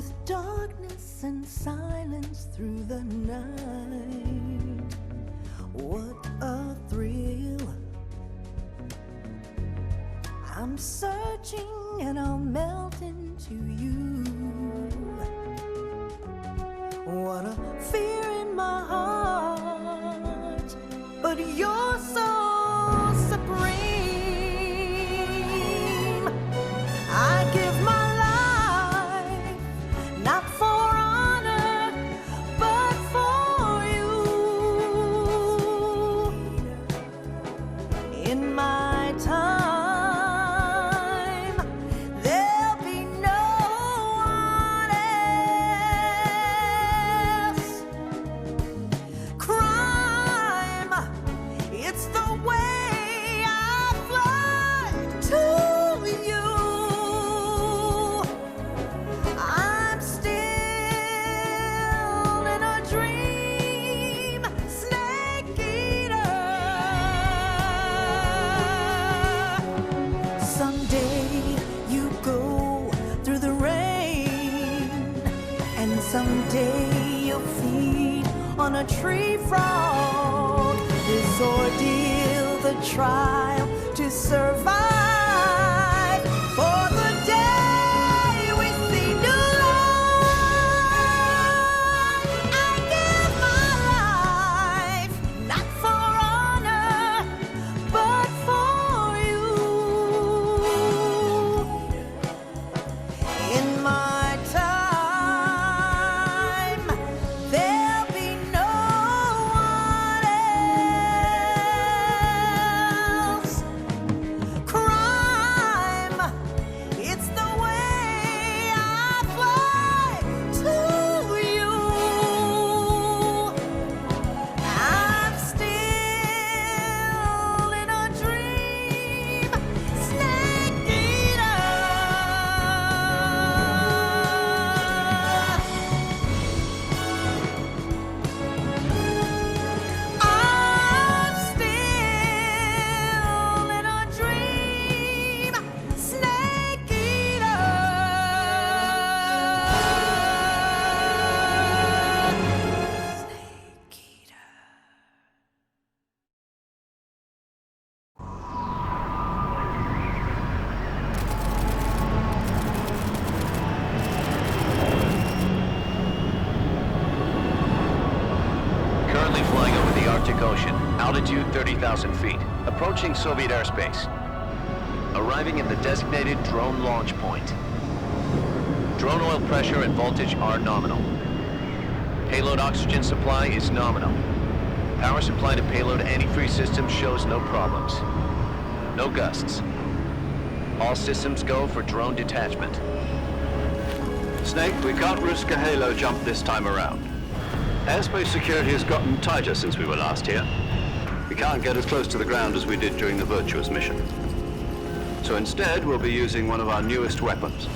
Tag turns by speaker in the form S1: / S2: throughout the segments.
S1: with darkness and silence through the night. What a thrill. I'm searching and I'll melt into you. What a fear in my heart, but you're so supreme. I give my life, not for honor, but for you. In my time, there'll be no one else. Crime, it's the way I fly to you. I'm still in a dream, snake eater. Someday you go through the rain, and someday you'll feed on a tree frog. This ordeal, the trial to survive, for the day we see new light. I give my life, not for honor, but for you. In my time, there'll be no one else. Crime, it's the way I fly to you. I'm still in a dream, snake eater. I'm still in a dream, snake eater. Snake eater.
S2: Currently flying over the Arctic Ocean, altitude 30,000 feet, approaching Soviet airspace. Arriving at the designated drone launch point. Drone oil pressure and voltage are nominal. Payload oxygen supply is nominal. Power supply to payload antifreeze system shows no problems. No gusts. All systems go for drone detachment.
S3: Snake, we can't risk a halo jump this time around. Airspace security has gotten tighter since we were last here. We can't get as close to the ground as we did during the Virtuous mission. So instead, we'll be using one of our newest weapons.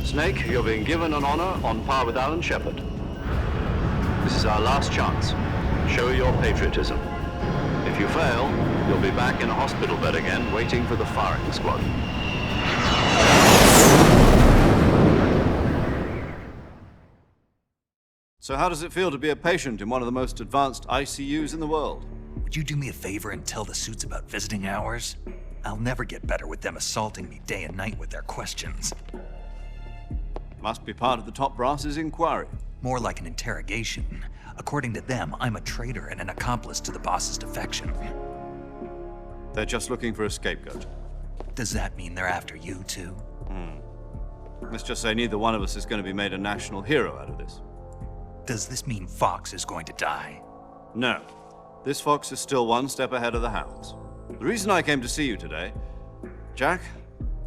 S3: Snake, you're being given an honor on par with Alan Shepard. This is our last chance. Show your patriotism. If you fail, you'll be back in a hospital bed again, waiting for the firing squad.
S4: So how does it feel to be a patient in one of the most advanced ICUs in the world?
S5: Would you do me a favor and tell the suits about visiting hours? I'll never get better with them assaulting me day and night with their questions.
S4: Must be part of the top brass's inquiry.
S5: More like an interrogation. According to them, I'm a traitor and an accomplice to the boss's defection.
S4: They're just looking for a scapegoat.
S5: Does that mean they're after you too?
S4: Let's just say neither one of us is going to be made a national hero out of this.
S5: Does this mean Fox is going to die?
S4: No. This fox is still one step ahead of the hounds. The reason I came to see you today, Jack,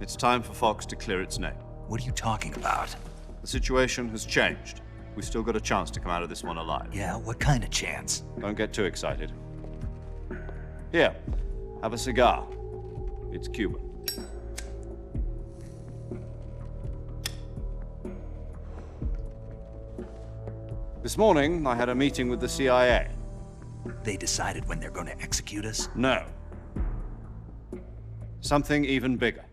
S4: it's time for Fox to clear its name.
S5: What are you talking about?
S4: The situation has changed. We've still got a chance to come out of this one alive.
S5: Yeah, what kind of chance?
S4: Don't get too excited. Here, have a cigar. It's Cuban. This morning, I had a meeting with the CIA.
S5: They decided when they're going to execute us?
S4: No. Something even bigger.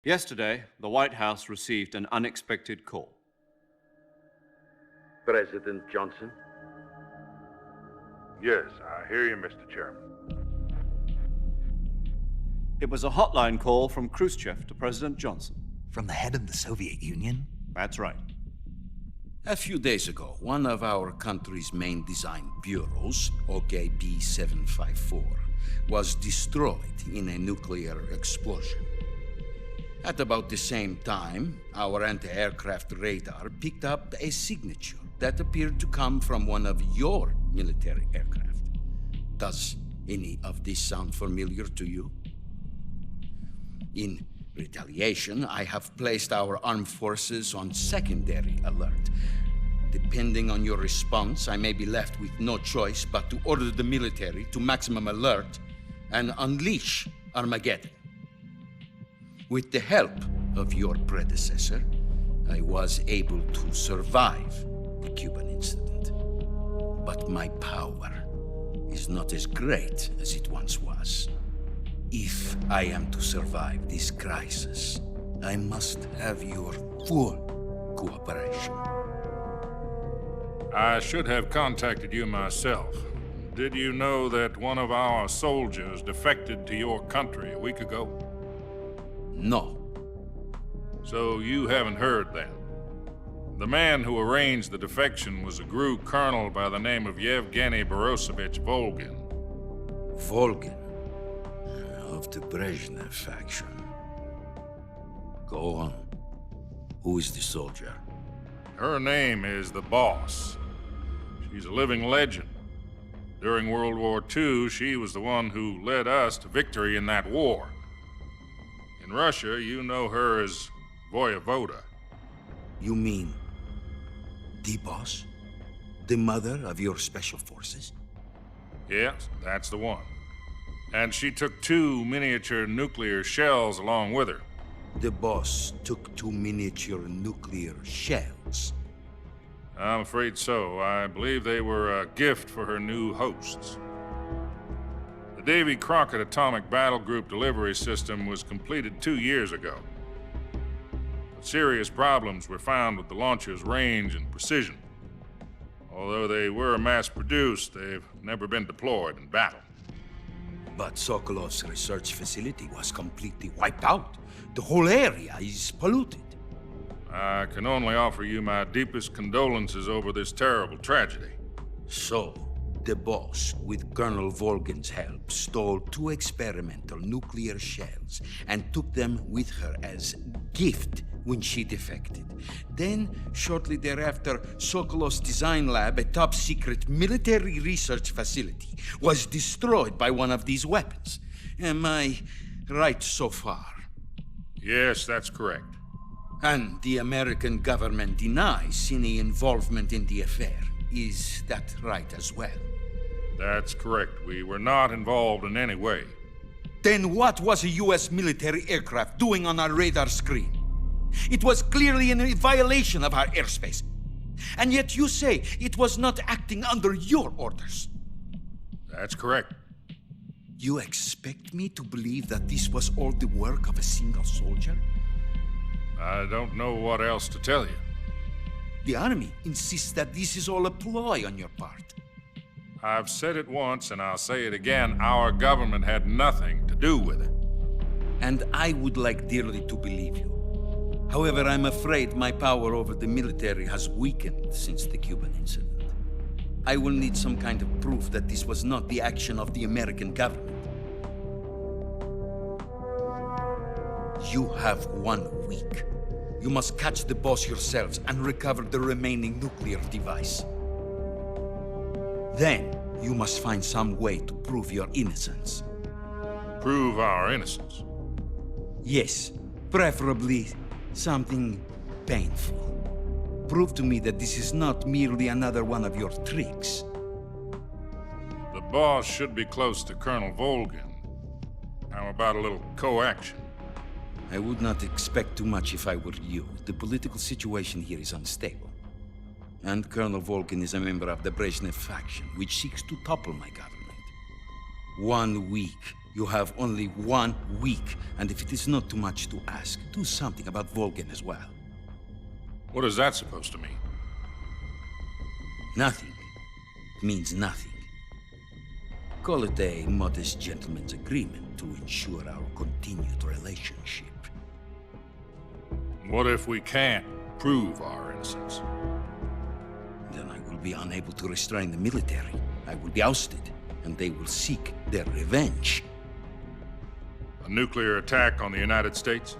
S4: Yesterday, the White House received an unexpected call.
S6: President Johnson?
S7: Yes, I hear you, Mr. Chairman.
S4: It was a hotline call from Khrushchev to President Johnson.
S5: From the head of the Soviet Union?
S4: That's right.
S8: A few days ago, one of our country's main design bureaus, OKB 754, was destroyed in a nuclear explosion. At about the same time, our anti-aircraft radar picked up a signature that appeared to come from one of your military aircraft. Does any of this sound familiar to you? In retaliation, I have placed our armed forces on secondary alert. Depending on your response, I may be left with no choice but to order the military to maximum alert and unleash Armageddon. With the help of your predecessor, I was able to survive the Cuban incident. But my power is not as great as it once was. If I am to survive this crisis, I must have your full cooperation.
S7: I should have contacted you myself. Did you know that one of our soldiers defected to your country a week ago?
S8: No.
S7: So you haven't heard then. The man who arranged the defection was a GRU colonel by the name of Yevgeny Borosovich Volgin.
S8: Volgin, of the Brezhnev faction. Go on. Who is the soldier?
S7: Her name is the Boss. She's a living legend. During World War II, she was the one who led us to victory in that war. In Russia, you know her as Voyevoda.
S8: You mean the boss? The mother of your special forces?
S7: Yes, that's the one. And she took 2 miniature nuclear shells along with her.
S8: The boss took 2 miniature nuclear shells.
S7: I'm afraid so. I believe they were a gift for her new hosts. The Davy Crockett Atomic Battle Group delivery system was completed 2 years ago. But serious problems were found with the launcher's range and precision. Although they were mass-produced, they've never been deployed in battle.
S8: But Sokolov's research facility was completely wiped out. The whole area is polluted.
S7: I can only offer you my deepest condolences over this terrible tragedy.
S8: So, the boss, with Colonel Volgin's help, stole 2 experimental nuclear shells and took them with her as gift when she defected. Then, shortly thereafter, Sokolov's design lab, a top-secret military research facility, was destroyed by one of these weapons. Am I right so far?
S7: Yes, that's correct.
S8: And the American government denies any involvement in the affair. Is that right as well?
S7: That's correct. We were not involved in any way.
S8: Then what was a U.S. military aircraft doing on our radar screen? It was clearly in a violation of our airspace. And yet you say it was not acting under your orders.
S7: That's correct.
S8: You expect me to believe that this was all the work of a single soldier?
S7: I don't know what else to tell you.
S8: The army insists that this is all a ploy on your part.
S7: I've said it once and I'll say it again. Our government had nothing to do with it.
S8: And I would like dearly to believe you. However, I'm afraid my power over the military has weakened since the Cuban incident. I will need some kind of proof that this was not the action of the American government. You have 1 week. You must catch the boss yourselves and recover the remaining nuclear device. Then, you must find some way to prove your innocence.
S7: Prove our innocence.
S8: Yes, preferably something painful. Prove to me that this is not merely another one of your tricks.
S7: The boss should be close to Colonel Volgin. How about a little coaction?
S8: I would not expect too much if I were you. The political situation here is unstable. And Colonel Volgin is a member of the Brezhnev faction, which seeks to topple my government. 1 week You have only 1 week, and if it is not too much to ask, do something about Volgin as well.
S7: What is that supposed to mean?
S8: Nothing. It means nothing. Call it a modest gentleman's agreement to ensure our continued relationship.
S7: What if we can't prove our innocence?
S8: Then I will be unable to restrain the military. I will be ousted, and they will seek their revenge.
S7: A nuclear attack on the United States?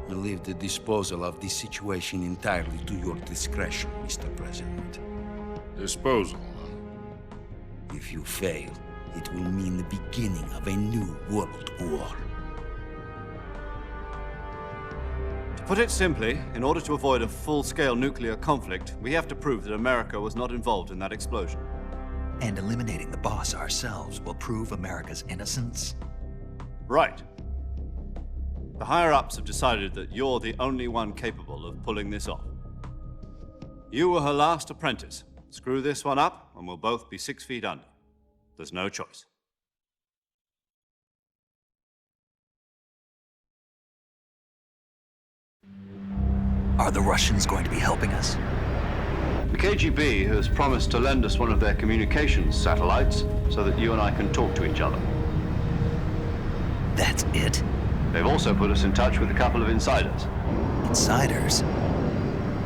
S8: I leave the disposal of this situation entirely to your discretion, Mr. President.
S7: Disposal, huh?
S8: If you fail, it will mean the beginning of a new world war.
S4: To put it simply, in order to avoid a full-scale nuclear conflict, we have to prove that America was not involved in that explosion.
S5: And eliminating the boss ourselves will prove America's innocence?
S4: Right. The higher-ups have decided that you're the only one capable of pulling this off. You were her last apprentice. Screw this one up, and we'll both be 6 feet under. There's no choice.
S5: Are the Russians going to be helping us?
S3: The KGB has promised to lend us one of their communications satellites so that you and I can talk to each other.
S5: That's it?
S3: They've also put us in touch with a couple of insiders.
S5: Insiders?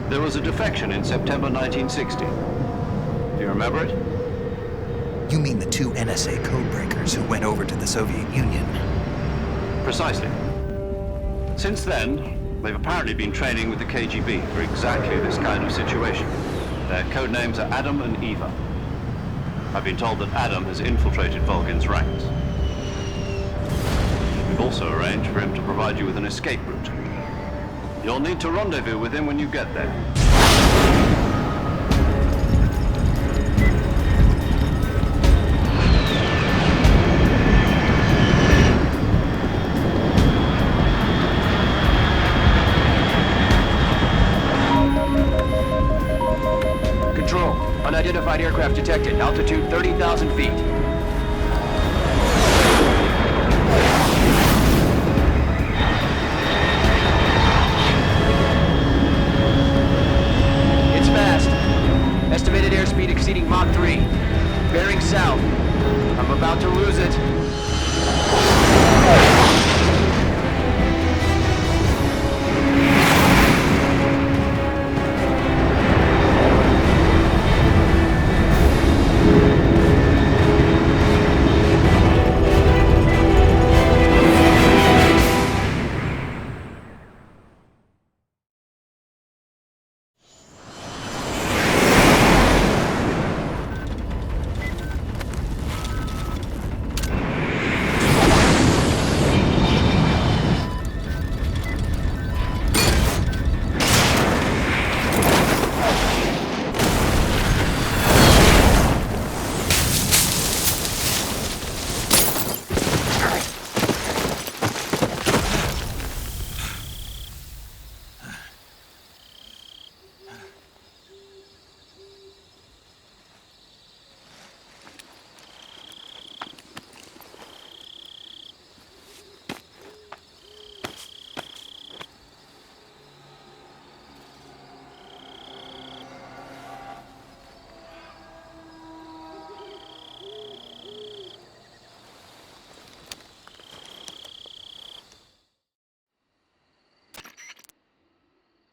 S3: There was a defection in September 1960. Do you remember it?
S5: You mean the 2 NSA codebreakers who went over to the Soviet Union?
S3: Precisely. Since then, they've apparently been training with the KGB for exactly this kind of situation. Their code names are Adam and Eva. I've been told that Adam has infiltrated Volgin's ranks. We've also arranged for him to provide you with an escape route. You'll need to rendezvous with him when you get there.
S2: Control, unidentified aircraft detected. Altitude 30,000 feet. It's fast. Estimated airspeed exceeding Mach 3. Bearing south. I'm about to lose it.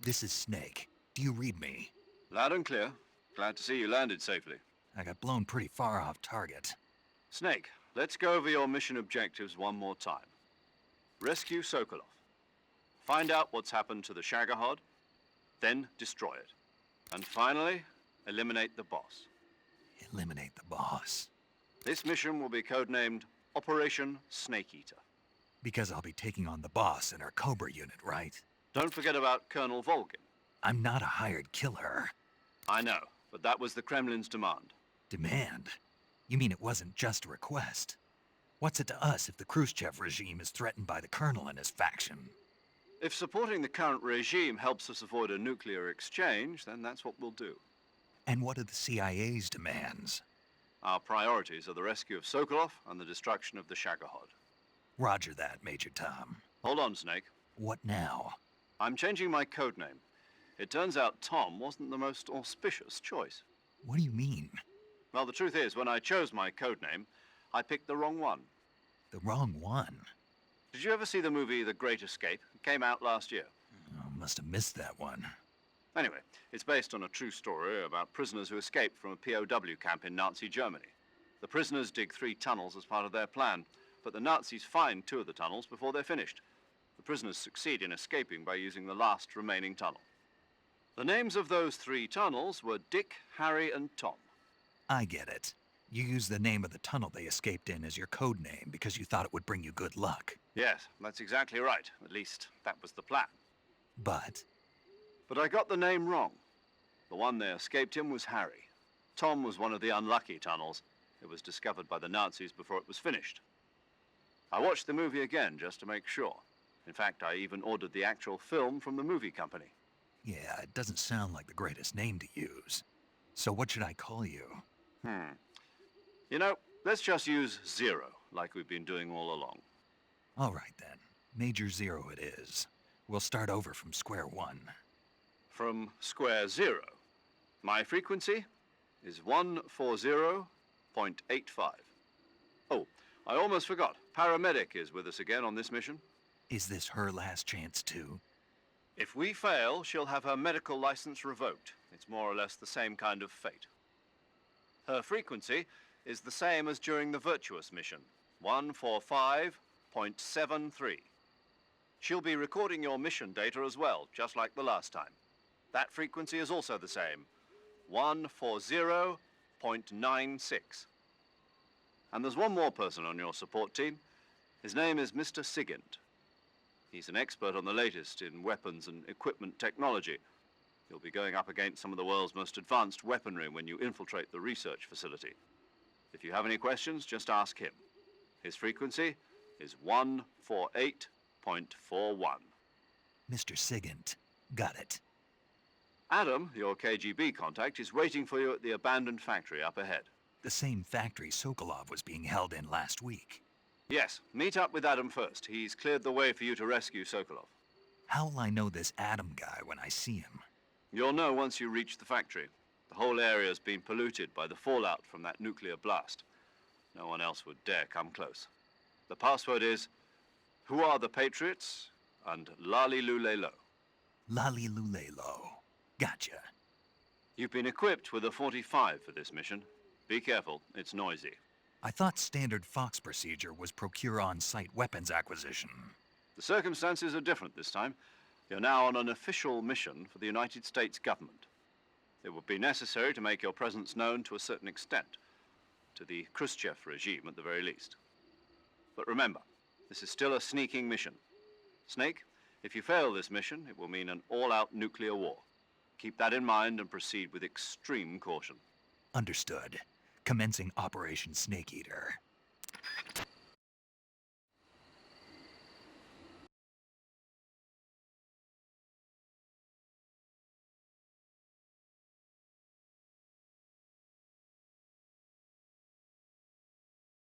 S5: This is Snake. Do you read me?
S4: Loud and clear. Glad to see you landed safely.
S5: I got blown pretty far off target.
S4: Snake, let's go over your mission objectives one more time. Rescue Sokolov. Find out what's happened to the Shagohod, then destroy it. And finally, eliminate the boss.
S5: Eliminate the boss.
S4: This mission will be codenamed Operation Snake Eater.
S5: Because I'll be taking on the boss in our Cobra unit, right?
S4: Don't forget about Colonel Volgin.
S5: I'm not a hired killer.
S4: I know, but that was the Kremlin's demand.
S5: Demand? You mean it wasn't just a request? What's it to us if the Khrushchev regime is threatened by the Colonel and his faction?
S4: If supporting the current regime helps us avoid a nuclear exchange, then that's what we'll do.
S5: And what are the CIA's demands?
S4: Our priorities are the rescue of Sokolov and the destruction of the Shagohod.
S5: Roger that, Major Tom.
S4: Hold on, Snake.
S5: What now?
S4: I'm changing my code name. It turns out Tom wasn't the most auspicious choice.
S5: What do you mean?
S4: Well, the truth is, when I chose my code name, I picked the wrong one.
S5: The wrong one?
S4: Did you ever see the movie The Great Escape? It came out last year.
S5: Oh, must have missed that one.
S4: Anyway, it's based on a true story about prisoners who escaped from a POW camp in Nazi Germany. The prisoners dig 3 tunnels as part of their plan, but the Nazis find 2 of the tunnels before they're finished. The prisoners succeed in escaping by using the last remaining tunnel. The names of those 3 tunnels were Dick, Harry, and Tom.
S5: I get it. You used the name of the tunnel they escaped in as your code name because you thought it would bring you good luck.
S4: Yes, that's exactly right. At least, that was the plan.
S5: But
S4: But I got the name wrong. The one they escaped in was Harry. Tom was one of the unlucky tunnels. It was discovered by the Nazis before it was finished. I watched the movie again just to make sure. In fact, I even ordered the actual film from the movie company.
S5: yeah, it doesn't sound like the greatest name to use. So what should I call you?
S4: You know, let's just use Zero, like we've been doing all along.
S5: All right then. Major Zero it is. We'll start over from square one.
S4: From square 0. My frequency is 140.85. Oh, I almost forgot. Paramedic is with us again on this mission.
S5: Is this her last chance too?
S4: If we fail, she'll have her medical license revoked. It's more or less the same kind of fate. Her frequency is the same as during the Virtuous mission, 145.73. She'll be recording your mission data as well, just like the last time. That frequency is also the same, 140.96. And there's one more person on your support team. His name is Mr. Sigint. He's an expert on the latest in weapons and equipment technology. You'll be going up against some of the world's most advanced weaponry when you infiltrate the research facility. If you have any questions, just ask him. His frequency is 148.41.
S5: Mr. Sigint. Got it.
S4: Adam, your KGB contact, is waiting for you at the abandoned factory up ahead.
S5: The same factory Sokolov was being held in last week.
S4: Yes, meet up with Adam first. He's cleared the way for you to rescue Sokolov.
S5: How will I know this Adam guy when I see him?
S4: You'll know once you reach the factory. The whole area's been polluted by the fallout from that nuclear blast. No one else would dare come close. The password is, "Who are the Patriots?" and "Lali Lule Lo."
S5: Lali Lulelo. Gotcha.
S4: You've been equipped with a 45 for this mission. Be careful, it's noisy.
S5: I thought standard Fox procedure was procure on-site weapons acquisition.
S4: The circumstances are different this time. You're now on an official mission for the United States government. It would be necessary to make your presence known to a certain extent, to the Khrushchev regime at the very least. But remember, this is still a sneaking mission. Snake, if you fail this mission, it will mean an all-out nuclear war. Keep that in mind and proceed with extreme caution.
S5: Understood. Commencing Operation Snake Eater.